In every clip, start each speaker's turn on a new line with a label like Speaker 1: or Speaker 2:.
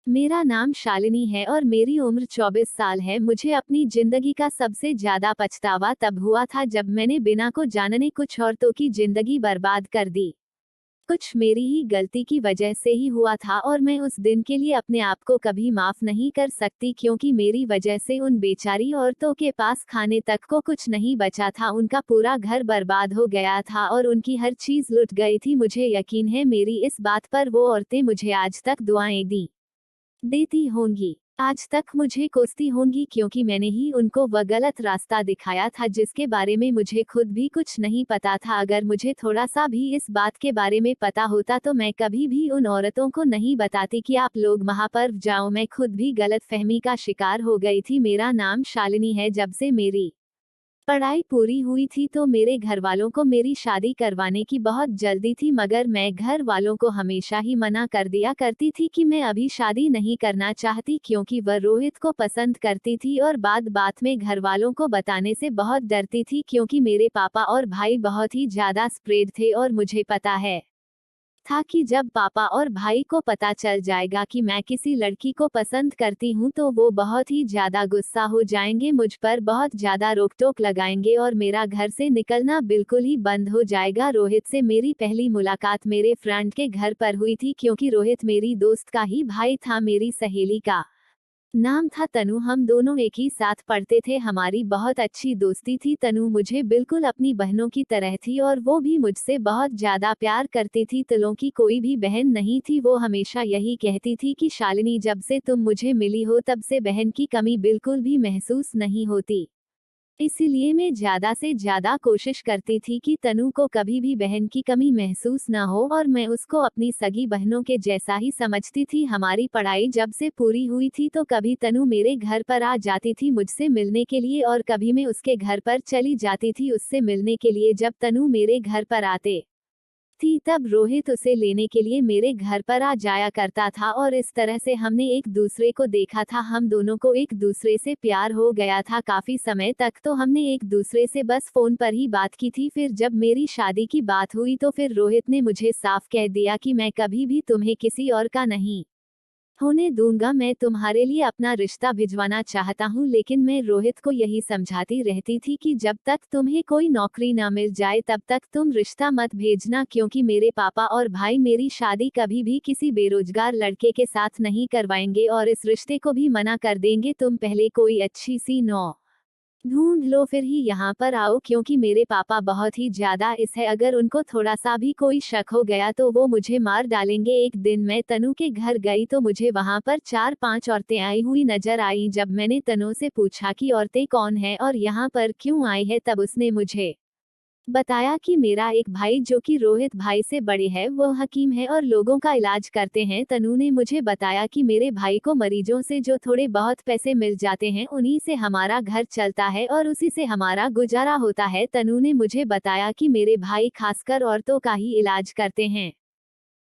Speaker 1: मेरा नाम शालिनी है और मेरी उम्र 24 साल है। मुझे अपनी जिंदगी का सबसे ज्यादा पछतावा तब हुआ था जब मैंने बिना को जाने कुछ औरतों की जिंदगी बर्बाद कर दी। कुछ मेरी ही गलती की वजह से ही हुआ था और मैं उस दिन के लिए अपने आप को कभी माफ नहीं कर सकती, क्योंकि मेरी वजह से उन बेचारी औरतों के पास खाने तक को कुछ नहीं बचा था। उनका पूरा घर बर्बाद हो गया था और उनकी हर चीज लुट गई थी। मुझे यकीन है मेरी इस बात पर वो औरतें मुझे आज तक दुआएं देती होंगी, आज तक मुझे कोसती होंगी, क्योंकि मैंने ही उनको वह गलत रास्ता दिखाया था जिसके बारे में मुझे खुद भी कुछ नहीं पता था। अगर मुझे थोड़ा सा भी इस बात के बारे में पता होता तो मैं कभी भी उन औरतों को नहीं बताती कि आप लोग महापर्व जाओ। मैं खुद भी गलत फहमी का शिकार हो गई थी। मेरा नाम शालिनी है। जब से मेरी पढ़ाई पूरी हुई थी तो मेरे घर वालों को मेरी शादी करवाने की बहुत जल्दी थी, मगर मैं घर वालों को हमेशा ही मना कर दिया करती थी कि मैं अभी शादी नहीं करना चाहती, क्योंकि वह रोहित को पसंद करती थी और बात बात में घर वालों को बताने से बहुत डरती थी, क्योंकि मेरे पापा और भाई बहुत ही ज्यादा स्प्रेड थे और मुझे पता है था कि जब पापा और भाई को पता चल जाएगा कि मैं किसी लड़की को पसंद करती हूँ तो वो बहुत ही ज्यादा गुस्सा हो जाएंगे, मुझ पर बहुत ज्यादा रोक टोक लगाएंगे और मेरा घर से निकलना बिल्कुल ही बंद हो जाएगा। रोहित से मेरी पहली मुलाकात मेरे फ्रेंड के घर पर हुई थी, क्योंकि रोहित मेरी दोस्त का ही भाई था। मेरी सहेली का नाम था तनु। हम दोनों एक ही साथ पढ़ते थे। हमारी बहुत अच्छी दोस्ती थी। तनु मुझे बिल्कुल अपनी बहनों की तरह थी और वो भी मुझसे बहुत ज्यादा प्यार करती थी। तिलों की कोई भी बहन नहीं थी। वो हमेशा यही कहती थी कि शालिनी, जब से तुम मुझे मिली हो तब से बहन की कमी बिल्कुल भी महसूस नहीं होती। इसीलिए मैं ज्यादा से ज्यादा कोशिश करती थी कि तनु को कभी भी बहन की कमी महसूस ना हो और मैं उसको अपनी सगी बहनों के जैसा ही समझती थी। हमारी पढ़ाई जब से पूरी हुई थी तो कभी तनु मेरे घर पर आ जाती थी मुझसे मिलने के लिए और कभी मैं उसके घर पर चली जाती थी उससे मिलने के लिए। जब तनु मेरे घर पर आते थी तब रोहित उसे लेने के लिए मेरे घर पर आ जाया करता था और इस तरह से हमने एक दूसरे को देखा था। हम दोनों को एक दूसरे से प्यार हो गया था। काफी समय तक तो हमने एक दूसरे से बस फोन पर ही बात की थी। फिर जब मेरी शादी की बात हुई तो फिर रोहित ने मुझे साफ कह दिया कि मैं कभी भी तुम्हें किसी और का नहीं होने दूंगा। मैं तुम्हारे लिए अपना रिश्ता भिजवाना चाहता हूँ, लेकिन मैं रोहित को यही समझाती रहती थी कि जब तक तुम्हें कोई नौकरी ना मिल जाए तब तक तुम रिश्ता मत भेजना, क्योंकि मेरे पापा और भाई मेरी शादी कभी भी किसी बेरोजगार लड़के के साथ नहीं करवाएंगे और इस रिश्ते को भी मना कर देंगे। तुम पहले कोई अच्छी सी ढूंढ लो फिर ही यहाँ पर आओ, क्योंकि मेरे पापा बहुत ही ज्यादा इस है। अगर उनको थोड़ा सा भी कोई शक हो गया तो वो मुझे मार डालेंगे। एक दिन मैं तनु के घर गई तो मुझे वहां पर 4-5 औरतें आई हुई नजर आई। जब मैंने तनु से पूछा कि औरतें कौन है और यहाँ पर क्यों आई है, तब उसने मुझे बताया कि मेरा एक भाई जो कि रोहित भाई से बड़े है, वो हकीम है और लोगों का इलाज करते हैं। तनु ने मुझे बताया कि मेरे भाई को मरीजों से जो थोड़े बहुत पैसे मिल जाते हैं उन्हीं से हमारा घर चलता है और उसी से हमारा गुजारा होता है। तनु ने मुझे बताया कि मेरे भाई खासकर औरतों का ही इलाज करते हैं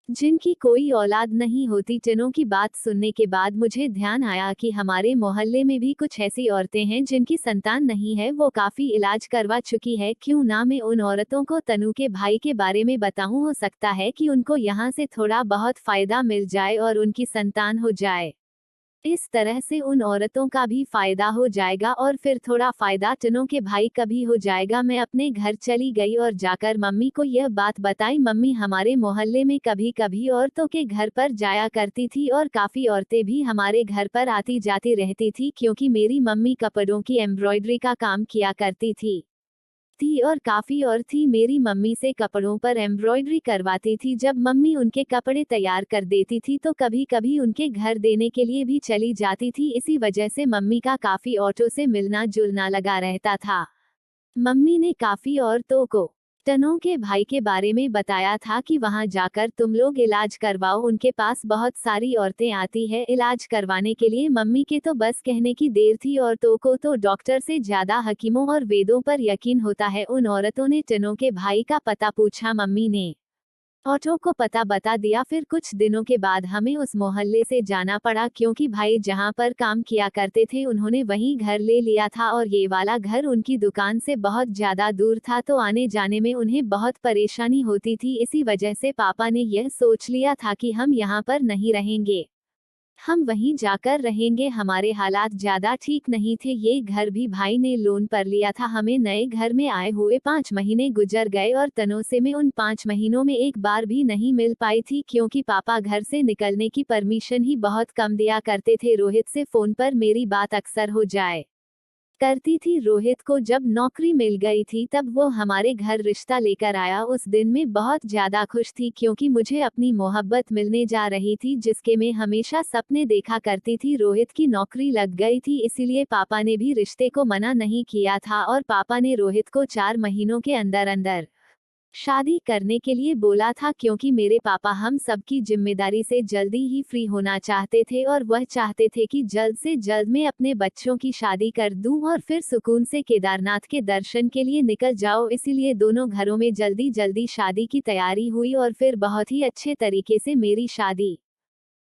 Speaker 1: जिनकी कोई औलाद नहीं होती। टिनों की बात सुनने के बाद मुझे ध्यान आया कि हमारे मोहल्ले में भी कुछ ऐसी औरतें हैं जिनकी संतान नहीं है, वो काफी इलाज करवा चुकी है। क्यों ना मैं उन औरतों को तनु के भाई के बारे में बताऊं, हो सकता है कि उनको यहाँ से थोड़ा बहुत फायदा मिल जाए और उनकी संतान हो जाए। इस तरह से उन औरतों का भी फायदा हो जाएगा और फिर थोड़ा फायदा टिनों के भाई का भी हो जाएगा। मैं अपने घर चली गई और जाकर मम्मी को यह बात बताई। मम्मी हमारे मोहल्ले में कभी कभी औरतों के घर पर जाया करती थी और काफी औरतें भी हमारे घर पर आती जाती रहती थी, क्योंकि मेरी मम्मी कपड़ों की एम्ब्रॉयडरी का काम किया करती थी और काफी और थी। मेरी मम्मी से कपड़ों पर एम्ब्रॉयडरी करवाती थी। जब मम्मी उनके कपड़े तैयार कर देती थी तो कभी कभी उनके घर देने के लिए भी चली जाती थी। इसी वजह से मम्मी का काफी औरतों से मिलना जुलना लगा रहता था। मम्मी ने काफी औरतों को टनों के भाई के बारे में बताया था कि वहां जाकर तुम लोग इलाज करवाओ, उनके पास बहुत सारी औरतें आती है इलाज करवाने के लिए। मम्मी के तो बस कहने की देर थी, औरतों को तो डॉक्टर से ज्यादा हकीमों और वेदों पर यकीन होता है। उन औरतों ने टनों के भाई का पता पूछा। मम्मी ने ऑटो को पता बता दिया। फिर कुछ दिनों के बाद हमें उस मोहल्ले से जाना पड़ा, क्योंकि भाई जहां पर काम किया करते थे उन्होंने वहीं घर ले लिया था और ये वाला घर उनकी दुकान से बहुत ज्यादा दूर था, तो आने जाने में उन्हें बहुत परेशानी होती थी। इसी वजह से पापा ने यह सोच लिया था कि हम यहाँ पर नहीं रहेंगे। हम वहीं जाकर रहेंगे, हमारे हालात ज्यादा ठीक नहीं थे, ये घर भी भाई ने लोन पर लिया था। हमें नए घर में आए हुए 5 महीने गुजर गए और तनोसे में उन 5 महीनों में एक बार भी नहीं मिल पाई थी, क्योंकि पापा घर से निकलने की परमिशन ही बहुत कम दिया करते थे। रोहित से फोन पर मेरी बात अक्सर हो जाए करती थी। रोहित को जब नौकरी मिल गई थी तब वो हमारे घर रिश्ता लेकर आया। उस दिन मैं बहुत ज्यादा खुश थी, क्योंकि मुझे अपनी मोहब्बत मिलने जा रही थी, जिसके मैं हमेशा सपने देखा करती थी। रोहित की नौकरी लग गई थी, इसीलिए पापा ने भी रिश्ते को मना नहीं किया था और पापा ने रोहित को 4 महीनों के अंदर अंदर शादी करने के लिए बोला था, क्योंकि मेरे पापा हम सबकी जिम्मेदारी से जल्दी ही फ्री होना चाहते थे और वह चाहते थे कि जल्द से जल्द मैं अपने बच्चों की शादी कर दूं और फिर सुकून से केदारनाथ के दर्शन के लिए निकल जाओ। इसीलिए दोनों घरों में जल्दी जल्दी शादी की तैयारी हुई और फिर बहुत ही अच्छे तरीके से मेरी शादी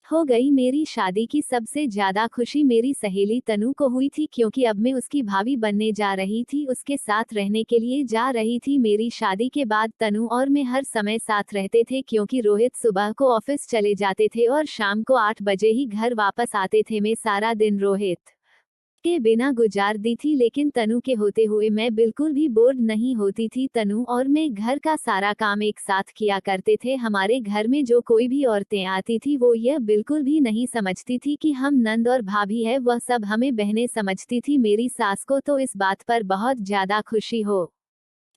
Speaker 1: हो गई। मेरी शादी की सबसे ज्यादा खुशी मेरी सहेली तनु को हुई थी, क्योंकि अब मैं उसकी भाभी बनने जा रही थी, उसके साथ रहने के लिए जा रही थी। मेरी शादी के बाद तनु और मैं हर समय साथ रहते थे, क्योंकि रोहित सुबह को ऑफिस चले जाते थे और शाम को 8 बजे ही घर वापस आते थे। मैं सारा दिन रोहित के बिना गुजार दी थी, लेकिन तनु के होते हुए मैं बिल्कुल भी बोर नहीं होती थी। तनु और मैं घर का सारा काम एक साथ किया करते थे। हमारे घर में जो कोई भी औरतें आती थी वो यह बिल्कुल भी नहीं समझती थी कि हम नंद और भाभी है, वह सब हमें बहनें समझती थी। मेरी सास को तो इस बात पर बहुत ज्यादा खुशी हो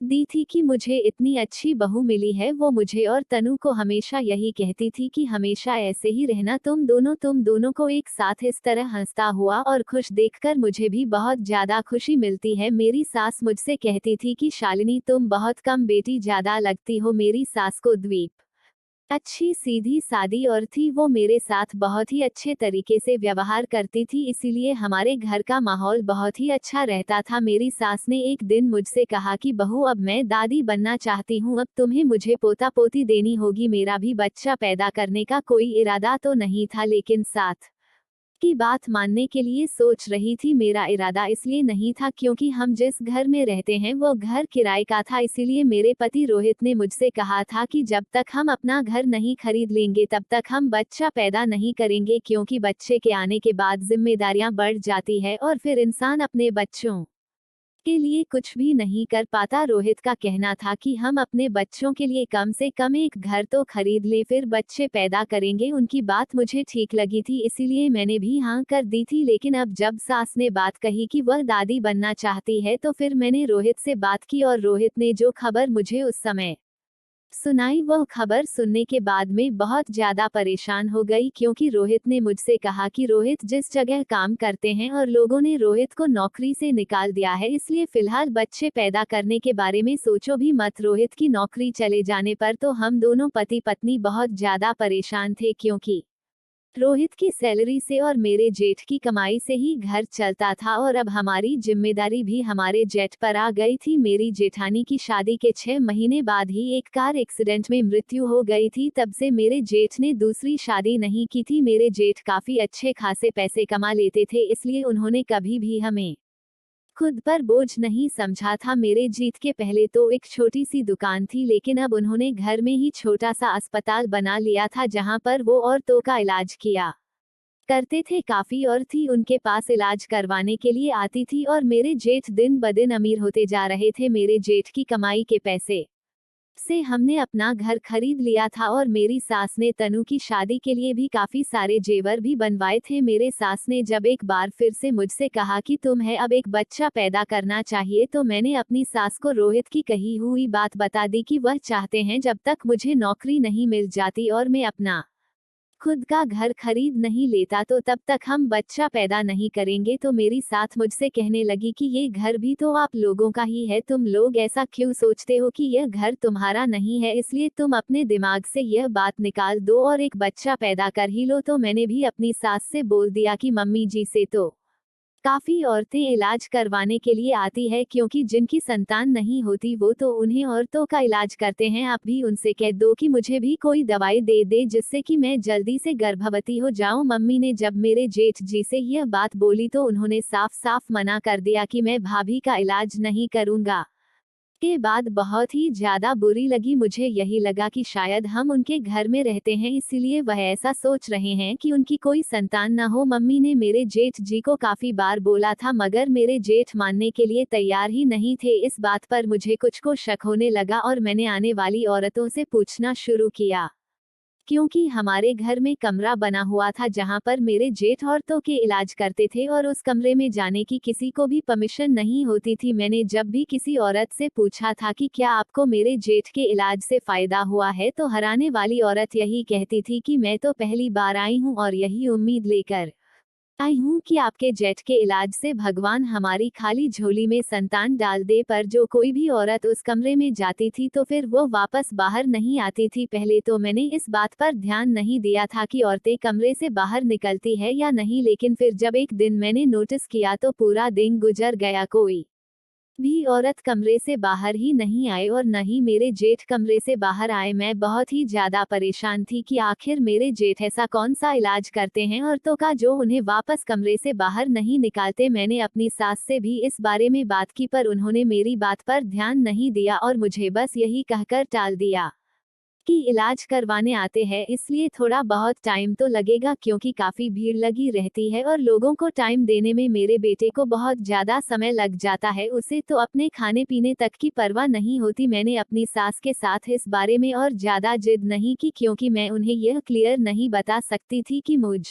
Speaker 1: दी थी कि मुझे इतनी अच्छी बहू मिली है। वो मुझे और तनु को हमेशा यही कहती थी कि हमेशा ऐसे ही रहना तुम दोनों को एक साथ इस तरह हंसता हुआ और खुश देखकर मुझे भी बहुत ज्यादा खुशी मिलती है। मेरी सास मुझसे कहती थी कि शालिनी तुम बहुत कम बेटी ज्यादा लगती हो। मेरी सास को द्वीप अच्छी सीधी सादी और थी, वो मेरे साथ बहुत ही अच्छे तरीके से व्यवहार करती थी, इसीलिए हमारे घर का माहौल बहुत ही अच्छा रहता था। मेरी सास ने एक दिन मुझसे कहा कि बहू अब मैं दादी बनना चाहती हूँ, अब तुम्हें मुझे पोता पोती देनी होगी। मेरा भी बच्चा पैदा करने का कोई इरादा तो नहीं था, लेकिन साथ की बात मानने के लिए सोच रही थी। मेरा इरादा इसलिए नहीं था क्योंकि हम जिस घर में रहते हैं वो घर किराए का था, इसीलिए मेरे पति रोहित ने मुझसे कहा था कि जब तक हम अपना घर नहीं खरीद लेंगे तब तक हम बच्चा पैदा नहीं करेंगे, क्योंकि बच्चे के आने के बाद जिम्मेदारियां बढ़ जाती है और फिर इंसान अपने बच्चों के लिए कुछ भी नहीं कर पाता। रोहित का कहना था कि हम अपने बच्चों के लिए कम से कम एक घर तो खरीद ले, फिर बच्चे पैदा करेंगे। उनकी बात मुझे ठीक लगी थी, इसीलिए मैंने भी हाँ कर दी थी। लेकिन अब जब सास ने बात कही कि वह दादी बनना चाहती है तो फिर मैंने रोहित से बात की और रोहित ने जो खबर मुझे उस समय सुनाई, वह खबर सुनने के बाद में बहुत ज्यादा परेशान हो गई, क्योंकि रोहित ने मुझसे कहा कि रोहित जिस जगह काम करते हैं और लोगों ने रोहित को नौकरी से निकाल दिया है, इसलिए फिलहाल बच्चे पैदा करने के बारे में सोचो भी मत। रोहित की नौकरी चले जाने पर तो हम दोनों पति पत्नी बहुत ज्यादा परेशान थे, क्योंकि रोहित की सैलरी से और मेरे जेठ की कमाई से ही घर चलता था और अब हमारी जिम्मेदारी भी हमारे जेठ पर आ गई थी। मेरी जेठानी की शादी के 6 महीने बाद ही एक कार एक्सीडेंट में मृत्यु हो गई थी। तब से मेरे जेठ ने दूसरी शादी नहीं की थी। मेरे जेठ काफी अच्छे खासे पैसे कमा लेते थे, इसलिए उन्होंने कभी भी हमें खुद पर बोझ नहीं समझा था। मेरे जीत के पहले तो एक छोटी सी दुकान थी, लेकिन अब उन्होंने घर में ही छोटा सा अस्पताल बना लिया था, जहां पर वो औरतों का इलाज किया करते थे। काफी और थी उनके पास इलाज करवाने के लिए आती थी और मेरे जेठ दिन ब दिन अमीर होते जा रहे थे। मेरे जेठ की कमाई के पैसे से हमने अपना घर खरीद लिया था और मेरी सास ने तनु की शादी के लिए भी काफी सारे जेवर भी बनवाए थे। मेरे सास ने जब एक बार फिर से मुझसे कहा कि तुम्हें अब एक बच्चा पैदा करना चाहिए, तो मैंने अपनी सास को रोहित की कही हुई बात बता दी कि वह चाहते हैं जब तक मुझे नौकरी नहीं मिल जाती और मैं अपना खुद का घर खरीद नहीं लेता तो तब तक हम बच्चा पैदा नहीं करेंगे। तो मेरी साथ मुझसे कहने लगी कि ये घर भी तो आप लोगों का ही है, तुम लोग ऐसा क्यों सोचते हो कि यह घर तुम्हारा नहीं है, इसलिए तुम अपने दिमाग से यह बात निकाल दो और एक बच्चा पैदा कर ही लो। तो मैंने भी अपनी सास से बोल दिया कि मम्मी जी से तो काफी औरतें इलाज करवाने के लिए आती है, क्योंकि जिनकी संतान नहीं होती वो तो उन्हीं औरतों का इलाज करते हैं। आप भी उनसे कह दो कि मुझे भी कोई दवाई दे दे जिससे कि मैं जल्दी से गर्भवती हो जाऊं। मम्मी ने जब मेरे जेठ जी से यह बात बोली तो उन्होंने साफ साफ मना कर दिया कि मैं भाभी का इलाज नहीं करूंगा, उसके बाद बहुत ही ज्यादा बुरी लगी मुझे। यही लगा कि शायद हम उनके घर में रहते हैं, इसीलिए वह ऐसा सोच रहे हैं कि उनकी कोई संतान न हो। मम्मी ने मेरे जेठ जी को काफी बार बोला था, मगर मेरे जेठ मानने के लिए तैयार ही नहीं थे। इस बात पर मुझे कुछ को शक होने लगा और मैंने आने वाली औरतों से पूछना शुरू किया, क्योंकि हमारे घर में कमरा बना हुआ था जहां पर मेरे जेठ औरतों के इलाज करते थे और उस कमरे में जाने की किसी को भी परमिशन नहीं होती थी। मैंने जब भी किसी औरत से पूछा था कि क्या आपको मेरे जेठ के इलाज से फायदा हुआ है, तो हराने वाली औरत यही कहती थी कि मैं तो पहली बार आई हूं और यही उम्मीद लेकर आई हूँ कि आपके जेठ के इलाज से भगवान हमारी खाली झोली में संतान डाल दे। पर जो कोई भी औरत उस कमरे में जाती थी तो फिर वो वापस बाहर नहीं आती थी। पहले तो मैंने इस बात पर ध्यान नहीं दिया था कि औरतें कमरे से बाहर निकलती है या नहीं, लेकिन फिर जब एक दिन मैंने नोटिस किया तो पूरा दिन गुजर गया, कोई भी औरत कमरे से बाहर ही नहीं आए और न ही मेरे जेठ कमरे से बाहर आए। मैं बहुत ही ज्यादा परेशान थी कि आखिर मेरे जेठ ऐसा कौन सा इलाज करते हैं औरतों का जो उन्हें वापस कमरे से बाहर नहीं निकालते। मैंने अपनी सास से भी इस बारे में बात की, पर उन्होंने मेरी बात पर ध्यान नहीं दिया और मुझे बस यही कहकर टाल दिया कि इलाज करवाने आते हैं, इसलिए थोड़ा बहुत टाइम तो लगेगा क्योंकि काफी भीड़ लगी रहती है और लोगों को टाइम देने में मेरे बेटे को बहुत ज्यादा समय लग जाता है। उसे तो अपने खाने पीने तक की परवाह नहीं होती। मैंने अपनी सास के साथ इस बारे में और ज्यादा जिद नहीं की, क्योंकि मैं उन्हें यह क्लियर नहीं बता सकती थी कि मुझ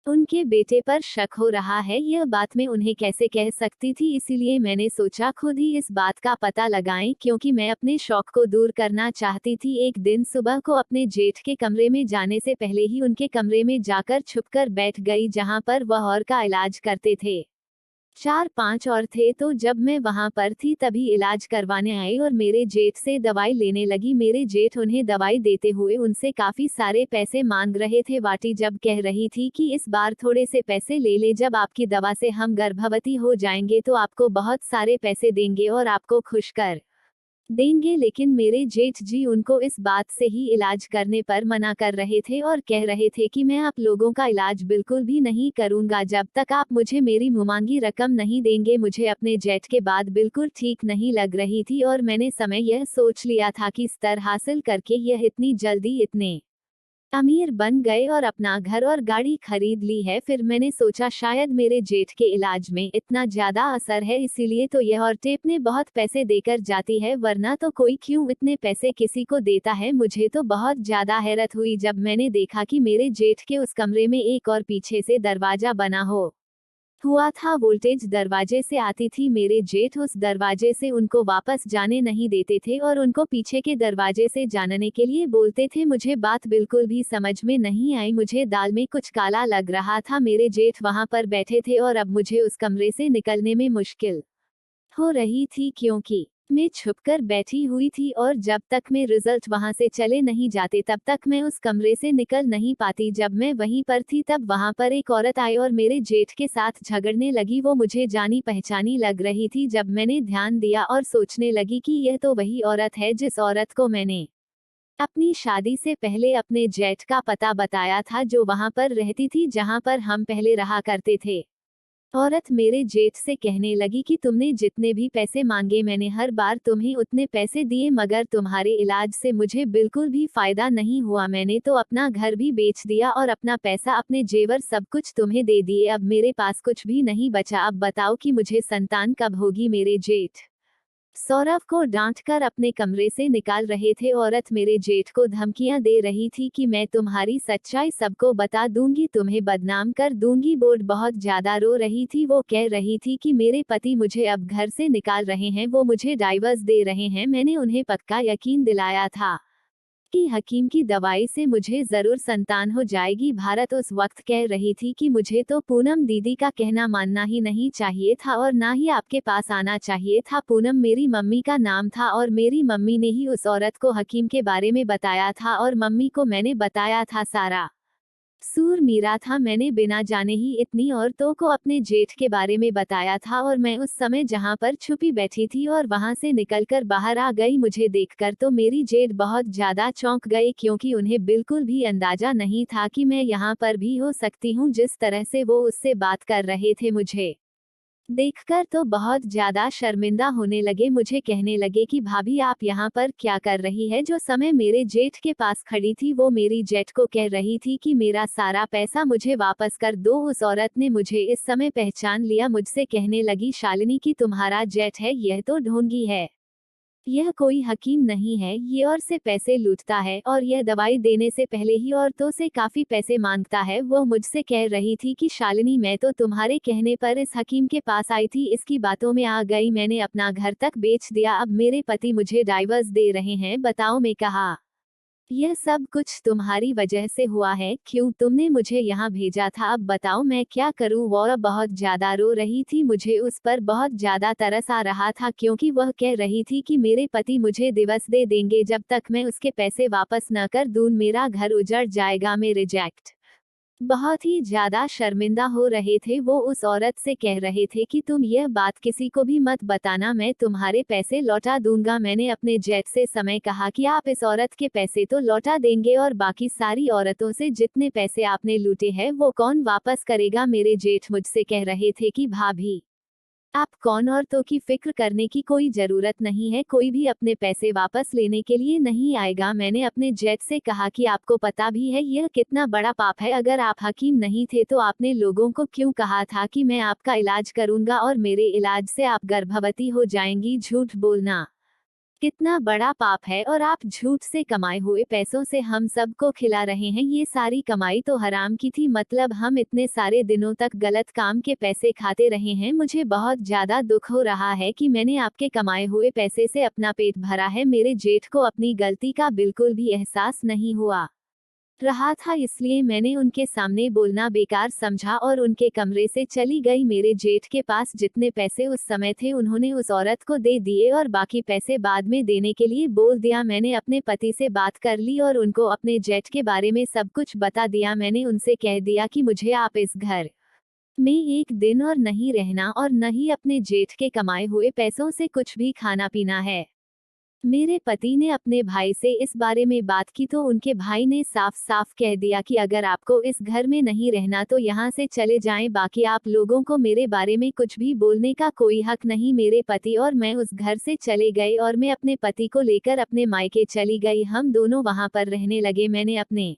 Speaker 1: उनके बेटे पर शक हो रहा है। यह बात मैं उन्हें कैसे कह सकती थी, इसीलिए मैंने सोचा खुद ही इस बात का पता लगाएं, क्योंकि मैं अपने शौक को दूर करना चाहती थी। एक दिन सुबह को अपने जेठ के कमरे में जाने से पहले ही उनके कमरे में जाकर छुपकर बैठ गई जहां पर वह और का इलाज करते थे। 4-5 और थे, तो जब मैं वहां पर थी तभी इलाज करवाने आई और मेरे जेठ से दवाई लेने लगी। मेरे जेठ उन्हें दवाई देते हुए उनसे काफी सारे पैसे मांग रहे थे। वाटी जब कह रही थी कि इस बार थोड़े से पैसे ले ले, जब आपकी दवा से हम गर्भवती हो जाएंगे तो आपको बहुत सारे पैसे देंगे और आपको खुश कर देंगे। लेकिन मेरे जेठ जी उनको इस बात से ही इलाज करने पर मना कर रहे थे और कह रहे थे कि मैं आप लोगों का इलाज बिल्कुल भी नहीं करूंगा जब तक आप मुझे मेरी मुमांगी रकम नहीं देंगे। मुझे अपने जेठ के बाद बिल्कुल ठीक नहीं लग रही थी और मैंने समय यह सोच लिया था कि स्तर हासिल करके यह इतनी जल्दी इतने अमीर बन गए और अपना घर और गाड़ी खरीद ली है। फिर मैंने सोचा शायद मेरे जेठ के इलाज में इतना ज्यादा असर है, इसीलिए तो यह और टेप ने बहुत पैसे देकर जाती है, वरना तो कोई क्यों इतने पैसे किसी को देता है। मुझे तो बहुत ज्यादा हैरत हुई जब मैंने देखा कि मेरे जेठ के उस कमरे में एक और पीछे से दरवाजा बना हुआ था। वोल्टेज दरवाजे से आती थी। मेरे जेठ उस दरवाजे से उनको वापस जाने नहीं देते थे और उनको पीछे के दरवाजे से जानने के लिए बोलते थे। मुझे बात बिल्कुल भी समझ में नहीं आई। मुझे दाल में कुछ काला लग रहा था। मेरे जेठ वहां पर बैठे थे और अब मुझे उस कमरे से निकलने में मुश्किल हो रही थी, क्योंकि मैं छुपकर बैठी हुई थी और जब तक मैं रिजल्ट वहां से चले नहीं जाते तब तक मैं उस कमरे से निकल नहीं पाती। जब मैं वहीं पर थी तब वहां पर एक औरत आई और मेरे जेठ के साथ झगड़ने लगी। वो मुझे जानी पहचानी लग रही थी। जब मैंने ध्यान दिया और सोचने लगी कि यह तो वही औरत है जिस औरत को मैंने अपनी शादी से पहले अपने जेठ का पता बताया था, जो वहां पर रहती थी जहां पर हम पहले रहा करते थे। औरत मेरे जेठ से कहने लगी कि तुमने जितने भी पैसे मांगे मैंने हर बार तुम्हें उतने पैसे दिए, मगर तुम्हारे इलाज से मुझे बिल्कुल भी फायदा नहीं हुआ। मैंने तो अपना घर भी बेच दिया और अपना पैसा अपने जेवर सब कुछ तुम्हें दे दिए। अब मेरे पास कुछ भी नहीं बचा। अब बताओ कि मुझे संतान कब होगी। मेरे जेठ सौरभ को डांटकर अपने कमरे से निकाल रहे थे। औरत मेरे जेठ को धमकियां दे रही थी कि मैं तुम्हारी सच्चाई सबको बता दूंगी, तुम्हें बदनाम कर दूंगी। बोर्ड बहुत ज्यादा रो रही थी। वो कह रही थी कि मेरे पति मुझे अब घर से निकाल रहे हैं, वो मुझे डाइवर्स दे रहे हैं। मैंने उन्हें पक्का यकीन दिलाया था कि हकीम की दवाई से मुझे जरूर संतान हो जाएगी। भारत उस वक्त कह रही थी कि मुझे तो पूनम दीदी का कहना मानना ही नहीं चाहिए था और ना ही आपके पास आना चाहिए था। पूनम मेरी मम्मी का नाम था और मेरी मम्मी ने ही उस औरत को हकीम के बारे में बताया था और मम्मी को मैंने बताया था सारा सूर मीरा था। मैंने बिना जाने ही इतनी औरतों को अपने जेठ के बारे में बताया था और मैं उस समय जहां पर छुपी बैठी थी और वहां से निकलकर बाहर आ गई। मुझे देखकर तो मेरी जेठ बहुत ज्यादा चौंक गए, क्योंकि उन्हें बिल्कुल भी अंदाजा नहीं था कि मैं यहाँ पर भी हो सकती हूँ। जिस तरह से वो उससे बात कर रहे थे मुझे देखकर तो बहुत ज्यादा शर्मिंदा होने लगे। मुझे कहने लगे कि भाभी आप यहाँ पर क्या कर रही है। जो समय मेरे जेठ के पास खड़ी थी वो मेरी जेठ को कह रही थी कि मेरा सारा पैसा मुझे वापस कर दो। उस औरत ने मुझे इस समय पहचान लिया। मुझसे कहने लगी, शालिनी कि तुम्हारा जेठ है यह तो ढोंगी है, यह कोई हकीम नहीं है, ये और से पैसे लूटता है और यह दवाई देने से पहले ही औरतों से काफी पैसे मांगता है। वो मुझसे कह रही थी कि शालिनी मैं तो तुम्हारे कहने पर इस हकीम के पास आई थी, इसकी बातों में आ गई, मैंने अपना घर तक बेच दिया, अब मेरे पति मुझे डाइवर्स दे रहे हैं। बताओ। मैं कहा, यह सब कुछ तुम्हारी वजह से हुआ है, क्यों तुमने मुझे यहाँ भेजा था, अब बताओ मैं क्या करूँ। वो बहुत ज्यादा रो रही थी। मुझे उस पर बहुत ज्यादा तरस आ रहा था क्योंकि वह कह रही थी कि मेरे पति मुझे दिवस दे देंगे, जब तक मैं उसके पैसे वापस न कर दूं मेरा घर उजड़ जाएगा। मैं रिजेक्ट। बहुत ही ज्यादा शर्मिंदा हो रहे थे। वो उस औरत से कह रहे थे कि तुम यह बात किसी को भी मत बताना, मैं तुम्हारे पैसे लौटा दूंगा। मैंने अपने जेठ से समय कहा कि आप इस औरत के पैसे तो लौटा देंगे और बाकी सारी औरतों से जितने पैसे आपने लूटे हैं वो कौन वापस करेगा। मेरे जेठ मुझसे कह रहे थे कि भाभी आप कौन, औरतों की फिक्र करने की कोई जरूरत नहीं है, कोई भी अपने पैसे वापस लेने के लिए नहीं आएगा। मैंने अपने जेठ से कहा कि आपको पता भी है यह कितना बड़ा पाप है, अगर आप हकीम नहीं थे तो आपने लोगों को क्यों कहा था कि मैं आपका इलाज करूंगा और मेरे इलाज से आप गर्भवती हो जाएंगी। झूठ बोलना कितना बड़ा पाप है और आप झूठ से कमाए हुए पैसों से हम सबको खिला रहे हैं। ये सारी कमाई तो हराम की थी, मतलब हम इतने सारे दिनों तक गलत काम के पैसे खाते रहे हैं। मुझे बहुत ज्यादा दुख हो रहा है कि मैंने आपके कमाए हुए पैसे से अपना पेट भरा है। मेरे जेठ को अपनी गलती का बिल्कुल भी एहसास नहीं हुआ रहा था, इसलिए मैंने उनके सामने बोलना बेकार समझा और उनके कमरे से चली गई। मेरे जेठ के पास जितने पैसे उस समय थे उन्होंने उस औरत को दे दिए और बाकी पैसे बाद में देने के लिए बोल दिया। मैंने अपने पति से बात कर ली और उनको अपने जेठ के बारे में सब कुछ बता दिया। मैंने उनसे कह दिया कि मुझे आप इस घर में एक दिन और नहीं रहना और न ही अपने जेठ के कमाए हुए पैसों से कुछ भी खाना पीना है। मेरे पति ने अपने भाई से इस बारे में बात की तो उनके भाई ने साफ साफ कह दिया कि अगर आपको इस घर में नहीं रहना तो यहाँ से चले जाएं, बाकी आप लोगों को मेरे बारे में कुछ भी बोलने का कोई हक नहीं। मेरे पति और मैं उस घर से चले गए और मैं अपने पति को लेकर अपने मायके चली गई। हम दोनों वहां पर रहने लगे। मैंने अपने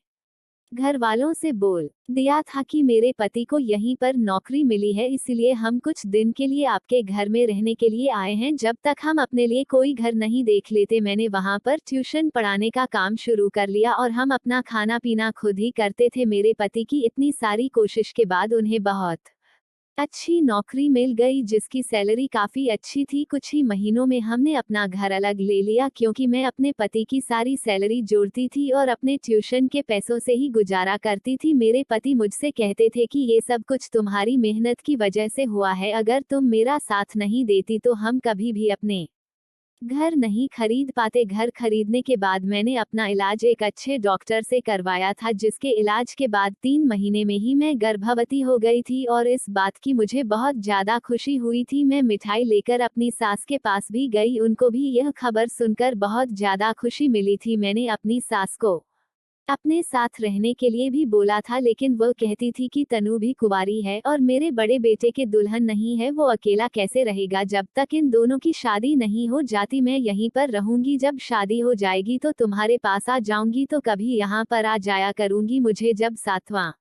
Speaker 1: घर वालों से बोल दिया था कि मेरे पति को यहीं पर नौकरी मिली है, इसलिए हम कुछ दिन के लिए आपके घर में रहने के लिए आए हैं, जब तक हम अपने लिए कोई घर नहीं देख लेते। मैंने वहां पर ट्यूशन पढ़ाने का काम शुरू कर लिया और हम अपना खाना पीना खुद ही करते थे। मेरे पति की इतनी सारी कोशिश के बाद उन्हें बहुत अच्छी नौकरी मिल गई जिसकी सैलरी काफी अच्छी थी। कुछ ही महीनों में हमने अपना घर अलग ले लिया क्योंकि मैं अपने पति की सारी सैलरी जोड़ती थी और अपने ट्यूशन के पैसों से ही गुजारा करती थी। मेरे पति मुझसे कहते थे कि ये सब कुछ तुम्हारी मेहनत की वजह से हुआ है, अगर तुम मेरा साथ नहीं देती तो हम कभी भी अपने घर नहीं खरीद पाते। घर खरीदने के बाद मैंने अपना इलाज एक अच्छे डॉक्टर से करवाया था, जिसके इलाज के बाद 3 महीने में ही मैं गर्भवती हो गई थी और इस बात की मुझे बहुत ज्यादा खुशी हुई थी। मैं मिठाई लेकर अपनी सास के पास भी गई, उनको भी यह खबर सुनकर बहुत ज्यादा खुशी मिली थी। मैंने अपनी सास को अपने साथ रहने के लिए भी बोला था, लेकिन वह कहती थी कि तनु भी कुंवारी है और मेरे बड़े बेटे के दुल्हन नहीं है, वो अकेला कैसे रहेगा। जब तक इन दोनों की शादी नहीं हो जाती मैं यहीं पर रहूंगी, जब शादी हो जाएगी तो तुम्हारे पास आ जाऊंगी, तो कभी यहाँ पर आ जाया करूंगी। मुझे जब 7वां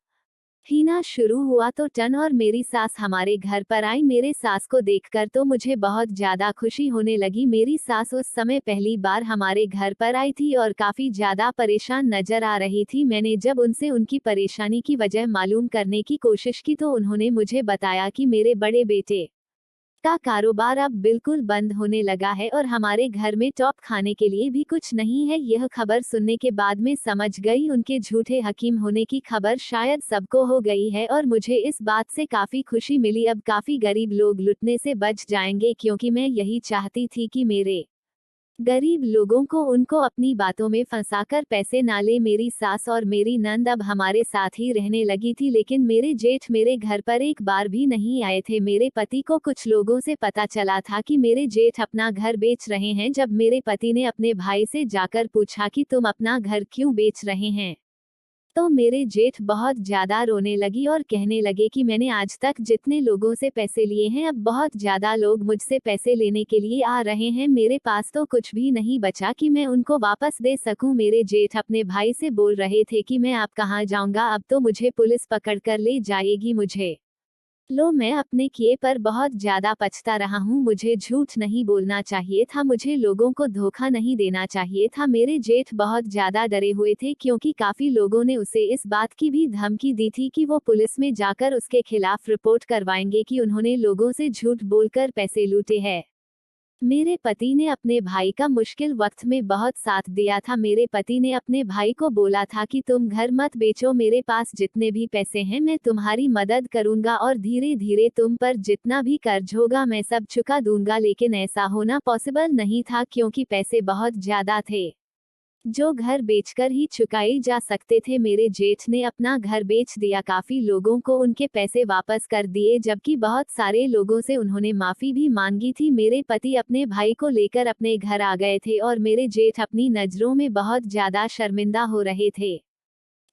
Speaker 1: महीना शुरू हुआ तो टन और मेरी सास हमारे घर पर आई। मेरे सास को देखकर तो मुझे बहुत ज्यादा खुशी होने लगी। मेरी सास उस समय पहली बार हमारे घर पर आई थी और काफी ज्यादा परेशान नजर आ रही थी। मैंने जब उनसे उनकी परेशानी की वजह मालूम करने की कोशिश की तो उन्होंने मुझे बताया कि मेरे बड़े बेटे का कारोबार अब बिल्कुल बंद होने लगा है और हमारे घर में टॉप खाने के लिए भी कुछ नहीं है। यह खबर सुनने के बाद में समझ गई उनके झूठे हकीम होने की खबर शायद सबको हो गई है और मुझे इस बात से काफी खुशी मिली। अब काफी गरीब लोग लुटने से बच जाएंगे, क्योंकि मैं यही चाहती थी कि मेरे गरीब लोगों को उनको अपनी बातों में फंसाकर पैसे ना ले। मेरी सास और मेरी नंद अब हमारे साथ ही रहने लगी थी, लेकिन मेरे जेठ मेरे घर पर एक बार भी नहीं आए थे। मेरे पति को कुछ लोगों से पता चला था कि मेरे जेठ अपना घर बेच रहे हैं। जब मेरे पति ने अपने भाई से जाकर पूछा कि तुम अपना घर क्यों बेच रहे हैं, तो मेरे जेठ बहुत ज्यादा रोने लगी और कहने लगे कि मैंने आज तक जितने लोगों से पैसे लिए हैं अब बहुत ज्यादा लोग मुझसे पैसे लेने के लिए आ रहे हैं, मेरे पास तो कुछ भी नहीं बचा कि मैं उनको वापस दे सकूं। मेरे जेठ अपने भाई से बोल रहे थे कि मैं अब कहाँ जाऊंगा, अब तो मुझे पुलिस पकड़ कर ले जाएगी। मुझे लो, मैं अपने किए पर बहुत ज्यादा पछता रहा हूँ। मुझे झूठ नहीं बोलना चाहिए था, मुझे लोगों को धोखा नहीं देना चाहिए था। मेरे जेठ बहुत ज्यादा डरे हुए थे क्योंकि काफी लोगों ने उसे इस बात की भी धमकी दी थी कि वो पुलिस में जाकर उसके खिलाफ रिपोर्ट करवाएंगे कि उन्होंने लोगों से झूठ बोलकर पैसे लूटे हैं। मेरे पति ने अपने भाई का मुश्किल वक्त में बहुत साथ दिया था। मेरे पति ने अपने भाई को बोला था कि तुम घर मत बेचो, मेरे पास जितने भी पैसे हैं मैं तुम्हारी मदद करूंगा और धीरे धीरे तुम पर जितना भी कर्ज होगा मैं सब चुका दूंगा। लेकिन ऐसा होना पॉसिबल नहीं था क्योंकि पैसे बहुत ज्यादा थे जो घर बेचकर ही चुकाए जा सकते थे। मेरे जेठ ने अपना घर बेच दिया, काफी लोगों को उनके पैसे वापस कर दिए जबकि बहुत सारे लोगों से उन्होंने माफी भी मांगी थी। मेरे पति अपने भाई को लेकर अपने घर आ गए थे और मेरे जेठ अपनी नजरों में बहुत ज्यादा शर्मिंदा हो रहे थे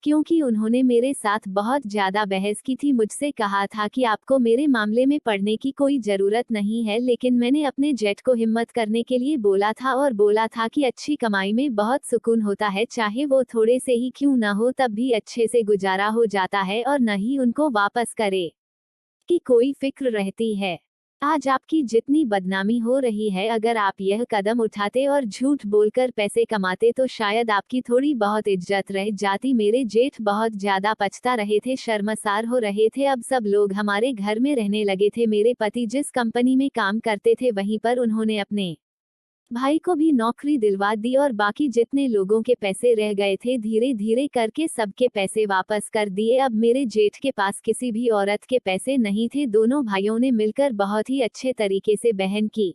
Speaker 1: क्योंकि उन्होंने मेरे साथ बहुत ज्यादा बहस की थी। मुझसे कहा था कि आपको मेरे मामले में पड़ने की कोई जरूरत नहीं है, लेकिन मैंने अपने जेठ को हिम्मत करने के लिए बोला था और बोला था कि अच्छी कमाई में बहुत सुकून होता है, चाहे वो थोड़े से ही क्यों ना हो तब भी अच्छे से गुजारा हो जाता है और न ही उनको वापस करे की कोई फिक्र रहती है। आज आपकी जितनी बदनामी हो रही है, अगर आप यह कदम उठाते और झूठ बोलकर पैसे कमाते तो शायद आपकी थोड़ी बहुत इज्जत रह जाती। मेरे जेठ बहुत ज्यादा पछता रहे थे, शर्मसार हो रहे थे। अब सब लोग हमारे घर में रहने लगे थे। मेरे पति जिस कंपनी में काम करते थे वहीं पर उन्होंने अपने भाई को भी नौकरी दिलवा दी और बाकी जितने लोगों के पैसे रह गए थे धीरे धीरे करके सबके पैसे वापस कर दिए। अब मेरे जेठ के पास किसी भी औरत के पैसे नहीं थे। दोनों भाइयों ने मिलकर बहुत ही अच्छे तरीके से बहन की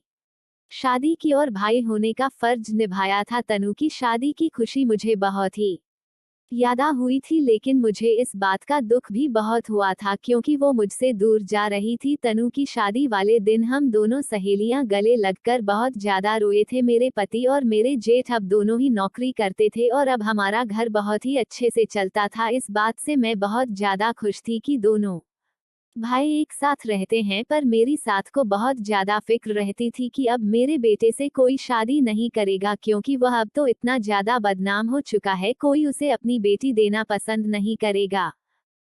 Speaker 1: शादी की और भाई होने का फर्ज निभाया था। तनु की शादी की खुशी मुझे बहुत ही यादा हुई थी, लेकिन मुझे इस बात का दुख भी बहुत हुआ था क्योंकि वो मुझसे दूर जा रही थी। तनु की शादी वाले दिन हम दोनों सहेलियां गले लगकर बहुत ज्यादा रोए थे। मेरे पति और मेरे जेठ अब दोनों ही नौकरी करते थे और अब हमारा घर बहुत ही अच्छे से चलता था। इस बात से मैं बहुत ज्यादा खुश थी कि दोनों भाई एक साथ रहते हैं, पर मेरी साथ को बहुत ज्यादा फिक्र रहती थी कि अब मेरे बेटे से कोई शादी नहीं करेगा क्योंकि वह अब तो इतना ज्यादा बदनाम हो चुका है, कोई उसे अपनी बेटी देना पसंद नहीं करेगा।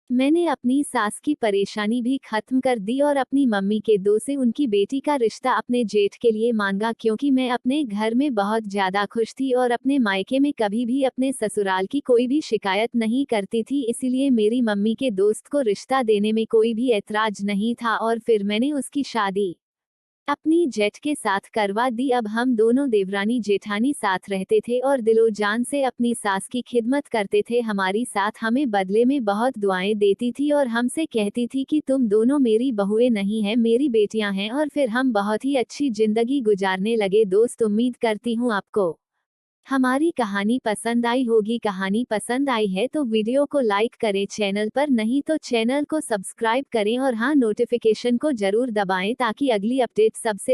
Speaker 1: मैंने अपनी सास की परेशानी भी खत्म कर दी और अपनी मम्मी के दो से उनकी बेटी का रिश्ता अपने जेठ के लिए मांगा क्योंकि मैं अपने घर में बहुत ज्यादा खुश थी और अपने मायके में कभी भी अपने ससुराल की कोई भी शिकायत नहीं करती थी। इसीलिए मेरी मम्मी के दोस्त को रिश्ता देने में कोई भी ऐतराज नहीं था और फिर मैंने उसकी शादी अपनी जेठ के साथ करवा दी। अब हम दोनों देवरानी जेठानी साथ रहते थे और दिलो जान से अपनी सास की खिदमत करते थे। हमारी साथ हमें बदले में बहुत दुआएं देती थी और हमसे कहती थी कि तुम दोनों मेरी बहुएं नहीं है, मेरी बेटियां हैं। और फिर हम बहुत ही अच्छी जिंदगी गुजारने लगे। दोस्त, उम्मीद करती हूँ आपको हमारी कहानी पसंद आई होगी। कहानी पसंद आई है तो वीडियो को लाइक करें, चैनल पर नहीं तो चैनल को सब्सक्राइब करें और हाँ, नोटिफिकेशन को जरूर दबाएं ताकि अगली अपडेट सबसे